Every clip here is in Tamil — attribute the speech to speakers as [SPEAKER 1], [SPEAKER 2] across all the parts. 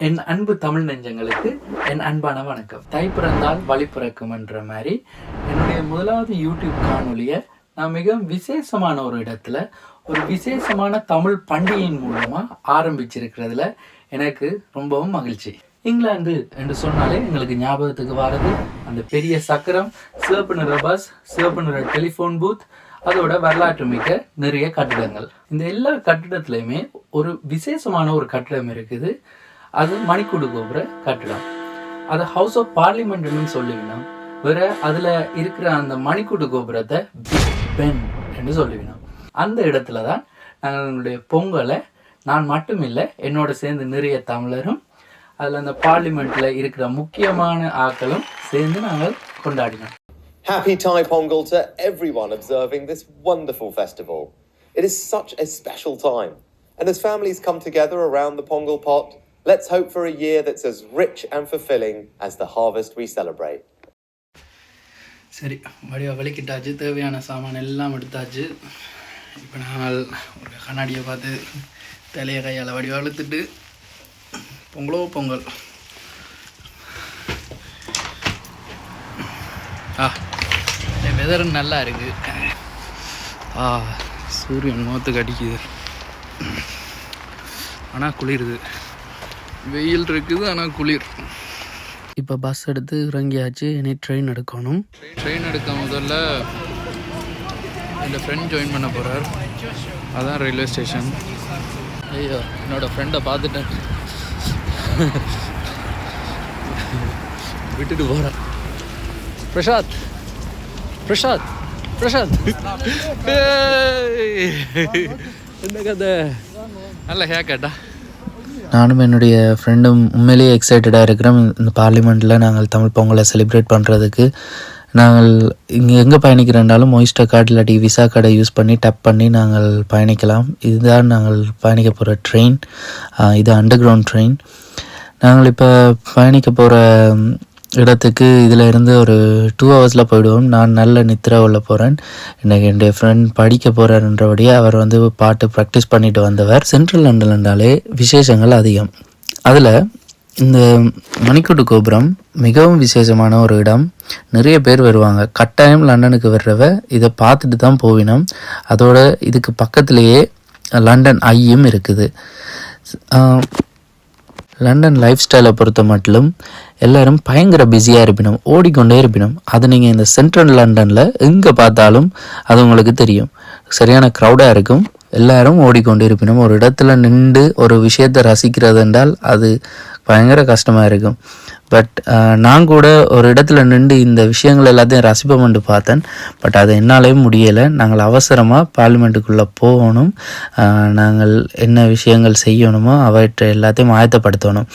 [SPEAKER 1] என் அன்பு தமிழ் நெஞ்சங்களுக்கு என் அன்பான வணக்கம். தை பிறந்தால் வழி பிறக்கும் என்ற மாதிரி என்னுடைய முதலாவது யூடியூப் காணொலியை நான் மிகவும் விசேஷமான ஒரு இடத்துல ஒரு விசேஷமான தமிழ் பண்டிகையின் மூலமாக ஆரம்பிச்சிருக்கிறதுல எனக்கு ரொம்பவும் மகிழ்ச்சி. இங்கிலாந்து என்று சொன்னாலே எங்களுக்கு ஞாபகத்துக்கு வர்றது அந்த பெரிய சக்கரம், சிவப்பு நிற பஸ், சிவப்பு நிற டெலிஃபோன் பூத், அதோட வரலாற்று மிக்க நிறைய கட்டிடங்கள். இந்த எல்லா கட்டிடத்துலையுமே ஒரு விசேஷமான ஒரு கட்டிடம் இருக்குது. அது மணிக்கூடு கோபுர கட்டிடம். அது ஹவுஸ் ஆஃப் பார்லிமெண்ட்னு சொல்லுவினோம். வேற அதில் இருக்கிற அந்த மணிக்கூடு கோபுரத்தை பிக் பென் என்று சொல்லுவினோம். அந்த இடத்துல தான் நாங்கள் எங்களுடைய பொங்கலை நான் மட்டும் இல்லை, என்னோட சேர்ந்து நிறைய தமிழரும் அதில் அந்த பார்லிமெண்ட்டில் இருக்கிற முக்கியமான ஆட்களும் சேர்ந்து நாங்கள் கொண்டாடினோம்.
[SPEAKER 2] Happy Thai Pongal to everyone observing this wonderful festival. It is such a special time. And as families come together around the Pongal pot, let's hope for a year that's as rich and fulfilling as the harvest we celebrate.
[SPEAKER 1] சரி, வடிவா வலிக்கிட்டாச்சு, தேவையான சாமான் எல்லாம் எடுத்தாச்சு. இப்போ நாங்கள் ஒரு கண்ணாடியை பார்த்து தலையை கையால் வடிவா இழுத்துட்டு பொங்கலோ பொங்கல். வெதர் நல்லா இருக்குது. சூரியன் முகத்துக்கு அடிக்குது, ஆனால் குளிருது. வெயில் இருக்குது ஆனால் குளிர். இப்போ பஸ் எடுத்து இறங்கியாச்சு. இனி ட்ரெயின் எடுக்கணும். ட்ரெயின் எடுக்க முதல்ல என் ஃப்ரெண்ட் ஜாயின் பண்ண போகிறார். அதான் ரயில்வே ஸ்டேஷன். ஐயோ, என்னோடய ஃப்ரெண்டை பார்த்துட்டேன், விட்டுட்டு போகிறேன். பிரசாத் பிரசாத் பிரசாத் என்ன கதை? நல்ல ஹேர் கட்டா. நானும் என்னுடைய ஃப்ரெண்டும் உண்மையிலேயே எக்ஸைட்டடாக இருக்கிறோம். இந்த பார்லிமெண்ட்டில் நாங்கள் தமிழ் பொங்கலை செலிப்ரேட் பண்ணுறதுக்கு. நாங்கள் இங்கே எங்கே பயணிக்கிறோம்னாலும் மொயிஸ்டர் கார்டு இல்லாட்டி விசா கார்டை யூஸ் பண்ணி டப் பண்ணி நாங்கள் பயணிக்கலாம். இதுதான் நாங்கள் பயணிக்க போகிற ட்ரெயின். இது அண்டர் கிரவுண்ட் ட்ரெயின். நாங்கள் இப்போ பயணிக்க போகிற இடத்துக்கு இதில் இருந்து ஒரு 2 ஹவர்ஸில் போயிடுவோம். நான் நல்ல நித்திரை உள்ள போகிறேன். இன்றைக்கி என்னுடைய ஃப்ரெண்ட் படிக்க போகிறாருன்றபடியே அவர் பாட்டு ப்ராக்டிஸ் பண்ணிட்டு வந்தவர். சென்ட்ரல் லண்டன்லாலே விசேஷங்கள் அதிகம். அதில் இந்த மணிக்கூடு கோபுரம் மிகவும் விசேஷமான ஒரு இடம். நிறைய பேர் வருவாங்க. கட்டாயம் லண்டனுக்கு வர்றவ இதை பார்த்துட்டு தான் போவினோம். அதோட இதுக்கு பக்கத்துலேயே லண்டன் ஐயும் இருக்குது. லண்டன் லைஃப் ஸ்டைலை பொறுத்த மட்டும் எல்லோரும் பயங்கர பிஸியாக இருப்பினோம், ஓடிக்கொண்டே இருப்பினோம். அது நீங்கள் இந்த சென்ட்ரல் லண்டனில் எங்கே பார்த்தாலும் அது உங்களுக்கு தெரியும். சரியான க்ரௌடாக இருக்கும், எல்லாரும் ஓடிக்கொண்டு இருப்பினோம். ஒரு இடத்துல நின்று ஒரு விஷயத்தை ரசிக்கிறது என்றால் அது பயங்கர கஷ்டமாக இருக்கும். பட் நான் கூட ஒரு இடத்துல நின்று இந்த விஷயங்கள் எல்லாத்தையும் ரசிப்போம்னு பார்த்தேன். பட் அது என்னாலேயும் முடியலை. நாங்கள் அவசரமாக பார்லிமெண்ட்டுக்குள்ளே போகணும். நாங்கள் என்ன விஷயங்கள் செய்யணுமோ அவற்றை எல்லாத்தையும் ஆயத்தப்படுத்தணும்.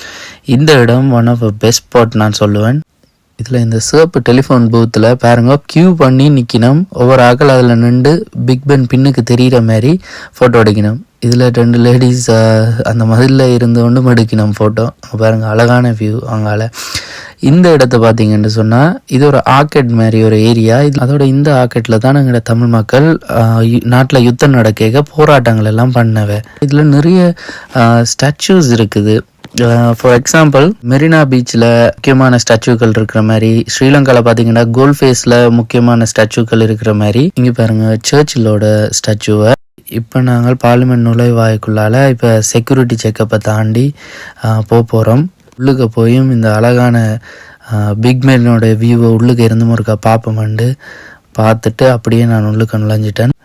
[SPEAKER 1] இந்த இடம் ஒன் ஆஃப் பெஸ்ட் ஸ்பாட் நான் சொல்லுவேன். இதில் இந்த சிவப்பு டெலிஃபோன் பூத்தில் பாருங்க, க்யூ பண்ணி நிற்கணும். ஒவ்வொரு ஆக்கள் அதில் நின்று பிக் பென் பின்னுக்கு தெரிகிற மாதிரி ஃபோட்டோ எடுக்கணும். இதில் 2 லேடிஸ் அந்த மதிலில் இருந்து கொண்டும் எடுக்கணும் ஃபோட்டோ. பாருங்கள், அழகான வியூ. அங்கால இந்த இடத்த பார்த்தீங்கன்னு சொன்னால் இது ஒரு ஆர்கெட் மாதிரி ஒரு ஏரியா. அதோட இந்த ஆர்கெட்டில் தான் எங்களோட தமிழ் மக்கள் நாட்டில் யுத்தம் நடக்க போராட்டங்கள் எல்லாம் பண்ணவை. இதில் நிறைய ஸ்டாச்சூஸ் இருக்குது. ஃபார் எக்ஸாம்பிள், மெரினா பீச்சில் முக்கியமான ஸ்டாச்சுக்கள் இருக்கிற மாதிரி, ஸ்ரீலங்காவில் பார்த்தீங்கன்னா கோல் ஃபேஸில் முக்கியமான ஸ்டாச்சுக்கள் இருக்கிற மாதிரி, இங்கே பாருங்கள் சர்ச்சிலோட ஸ்டாச்சுவை. இப்போ நாங்கள் பார்லிமெண்ட் நுழைவாய்க்குள்ளால் இப்போ செக்யூரிட்டி செக்கப்பை தாண்டி போகிறோம். உள்ளுக்கு போயும் இந்த அழகான பிக் பென்னோட வியூவை உள்ளுக்கு இருந்து ஒருக்கா பார்ப்போம்ண்டு பார்த்துட்டு அப்படியே நான் உள்ளுக்கு நுழைஞ்சிட்டேன்.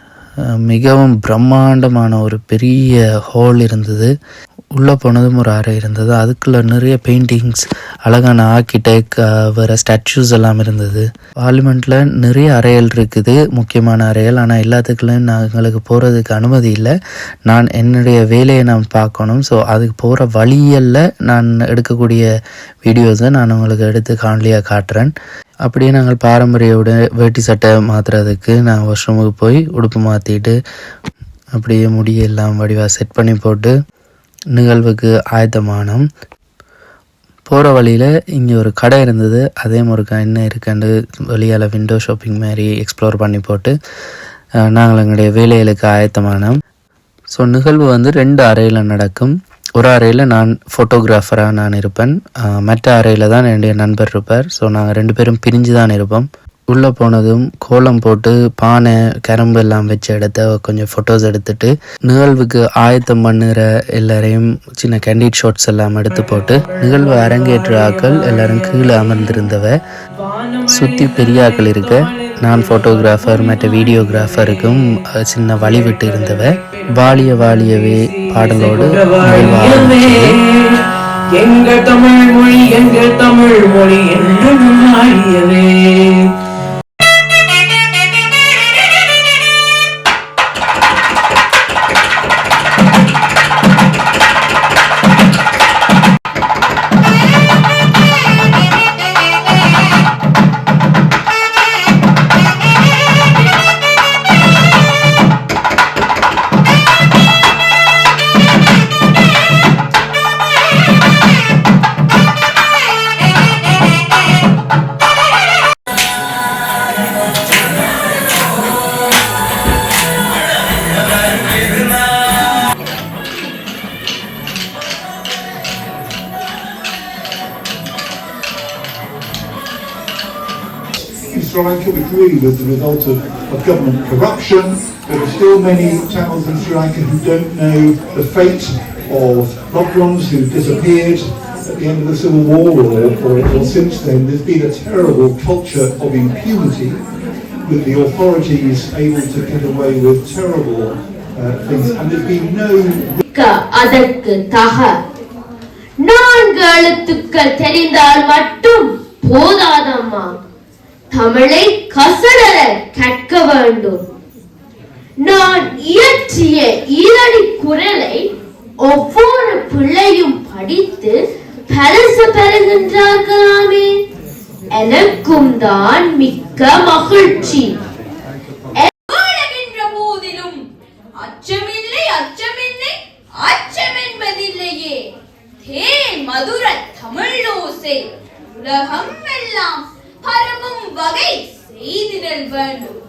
[SPEAKER 1] மிகவும் பிரம்மாண்டமான ஒரு பெரிய ஹால் இருந்தது. உள்ளே போனதும் ஒரு அறை இருந்தது. அதுக்குள்ளே நிறைய பெயிண்டிங்ஸ், அழகான ஆர்கிடெக்ட், வேறு ஸ்டாச்சூஸ் எல்லாம் இருந்தது. பார்லிமெண்ட்டில் நிறைய அறைகள் இருக்குது, முக்கியமான அறைகள். ஆனால் எல்லாத்துக்குள்ளேயும் எங்களுக்கு போகிறதுக்கு அனுமதி இல்லை. நான் என்னுடைய வேலையை நான் பார்க்கணும். ஸோ அதுக்கு போகிற வழியில் நான் எடுக்கக்கூடிய வீடியோஸை நான் உங்களுக்கு எடுத்து காணொலியாக காட்டுறேன். அப்படியே நாங்கள் பாரம்பரியோட வேட்டி சட்டை மாற்றுறதுக்கு நான் வாஷ்ரூமுக்கு போய் உடுப்பு மாற்றிட்டு அப்படியே முடியெல்லாம் வடிவாக செட் பண்ணி போட்டு நிகழ்வுக்கு ஆயத்தமானோம். போகிற வழியில் இங்கே ஒரு கடை இருந்தது. அதே முறைக்கா என்ன இருக்குன்னு வெளியால் விண்டோ ஷாப்பிங் மாதிரி எக்ஸ்ப்ளோர் பண்ணி போட்டு நாங்கள் எங்களுடைய வேலைகளுக்கு ஆயத்தமானோம். ஸோ நிகழ்வு 2 அறையில் நடக்கும். ஒரு அறையில் நான் ஃபோட்டோகிராஃபராக நான் இருப்பேன், மற்ற அறையில் தான் என்னுடைய நண்பர் இருப்பார். ஸோ நாங்கள் 2 பேரும் பிரிஞ்சு தான் இருப்போம். உள்ளே போனதும் கோலம் போட்டு பானை கரும்பு எல்லாம் வச்ச இடத்த கொஞ்சம் ஃபோட்டோஸ் எடுத்துட்டு நிகழ்வுக்கு ஆயத்தம் பண்ணுற எல்லாரையும் சின்ன கேண்டிட் ஷாட்ஸ் எல்லாம் எடுத்து போட்டு நிகழ்வு அரங்கேற்ற ஆக்கள் எல்லாரும் கீழே அமர்ந்திருந்தவ சுற்றி பெரிய ஆக்கள் இருக்க நான் ஃபோட்டோகிராஃபர் மற்ற வீடியோகிராஃபருக்கும் சின்ன வழி விட்டு இருந்தவ வாலிய வாலியவே பாடலோடு நிகழ்வு ஆரம்பிச்சது.
[SPEAKER 3] எங்கள் தமிழ் மொழி என்றும் ஆடியவே.
[SPEAKER 4] Sri Lanka, which really was the result of government corruption. There are still many Tamils in Sri Lanka who don't know the fate of loved ones who disappeared at the end of the Civil War or since then. There's been a terrible culture of impunity with the authorities able to get away with terrible things, and there's been no...
[SPEAKER 5] அதற்கு தக 4 எழுத்துக்கள் தெரிந்தால் மட்டும் போதாதம்மா, தமிழை கசடர கற்க வேண்டும். நான் இயற்றிய ஈரடி குரலை ஒவ்வொரு பிள்ளையும் படித்து பரிசு பெறுகின்றார்களாமே, எனக்கும் தான் மிக்க மகிழ்ச்சி.
[SPEAKER 6] போதிலும் அச்சமில்லை அச்சமில்லை அச்சமென்பதில்லையே, தேன் மதுர தமிழோசை உலகம் எல்லாம் பரவும் வகை செய்திடல் வேண்டும்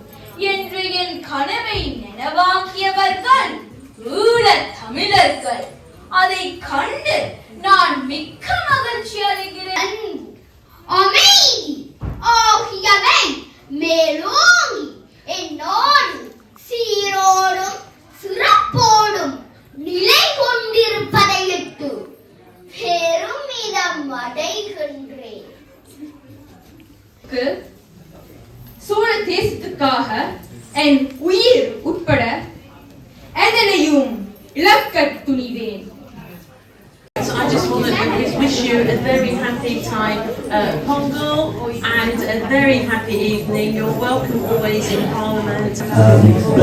[SPEAKER 6] என்று என் கனவை நனவாக்கியவர்கள் ஈழத் தமிழர்கள். அதை கண்டு நான் மிக்க மகிழ்ச்சி அடைகிறேன்.
[SPEAKER 7] ஆகியவை மேலோங்கி என்னோடு சீரோடும் சிறப்போடும் நிலை கொண்டிருப்பதையிட்டு பெருமிதம் அடைகின்றேன்.
[SPEAKER 6] சோழ தேசத்துக்காக என் உயிர் உட்பட எதனையும் இழக்கத் துணிவேன்.
[SPEAKER 3] I just want to wish you a very happy time at Pongal and a very happy evening. You're welcome always in Parliament.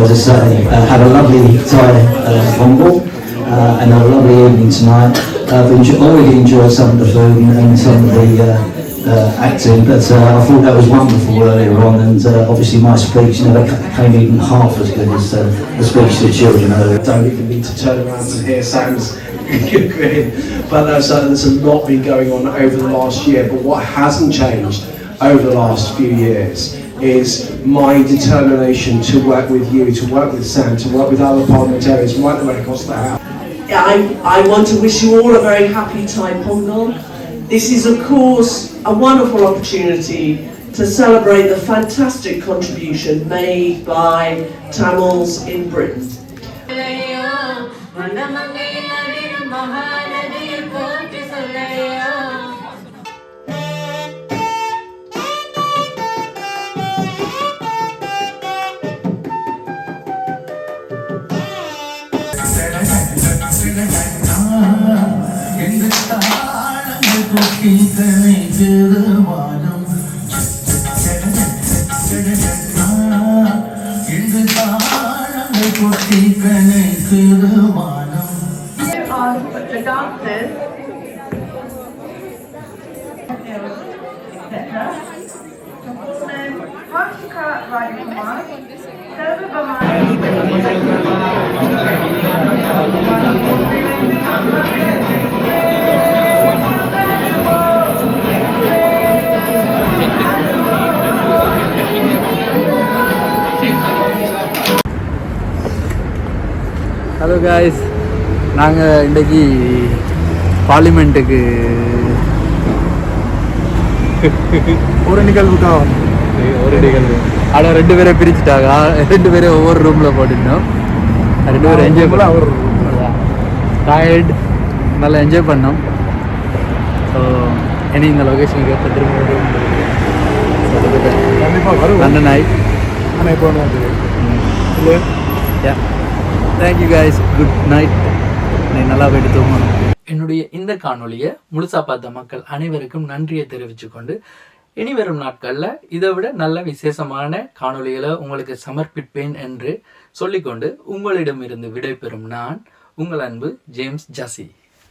[SPEAKER 8] As I say, have a lovely time at Pongal and a lovely evening tonight. I've already enjoyed some of the food and some of the acting, but I thought that was wonderful earlier on, and obviously my speech never came even half as good as the speech to the children earlier.
[SPEAKER 9] Don't even need to turn around to hear Sam's grin, but there's a lot been going on over the last year. But what hasn't changed over the last few years is my determination to work with you, to work with Sam, to work with other parliamentarians right the way across the house.
[SPEAKER 3] I want to wish you all a very happy time Pongal. This is of course a wonderful opportunity to celebrate the fantastic contribution made by Tamils in Britain.
[SPEAKER 10] The dancers, performers Harshika Rajakumar, Selva
[SPEAKER 1] hello guys, நாங்கள் இன்றைக்கி பார்லிமெண்ட்டுக்கு
[SPEAKER 4] ஒரு நிகழ்வுக்காக
[SPEAKER 1] ஒரு நிகழ்வு. ஆனால் 2 பேரை பிரிச்சுட்டாங்க. 2 பேரும் ஒவ்வொரு ரூமில் போட்டுருந்தோம். 2 பேரும் என்ஜாய் பண்ண ஒரு டயர்ட் நல்லா என்ஜாய் பண்ணோம். ஸோ இனி இந்த லொக்கேஷனுக்கு ஏற்ற திரும்ப
[SPEAKER 4] கண்டிப்பாக வரும்
[SPEAKER 1] நல்ல நாய்.
[SPEAKER 4] ஆனால் இப்போ இல்லை
[SPEAKER 1] தேங்க்யூ கைஸ், குட் நைட். நீ நல்லா போயிட்டு தூங்கணும். என்னுடைய இந்த காணொலியை முழுசா பார்த்த மக்கள் அனைவருக்கும் நன்றியை தெரிவித்துக்கொண்டு இனி வரும் நாட்களில் இதை விட நல்ல விசேஷமான காணொலிகளை உங்களுக்கு சமர்ப்பிப்பேன் என்று சொல்லிக்கொண்டு உங்களிடமிருந்து விடைபெறும் நான் உங்கள் அன்பு ஜேம்ஸ் ஜாசி.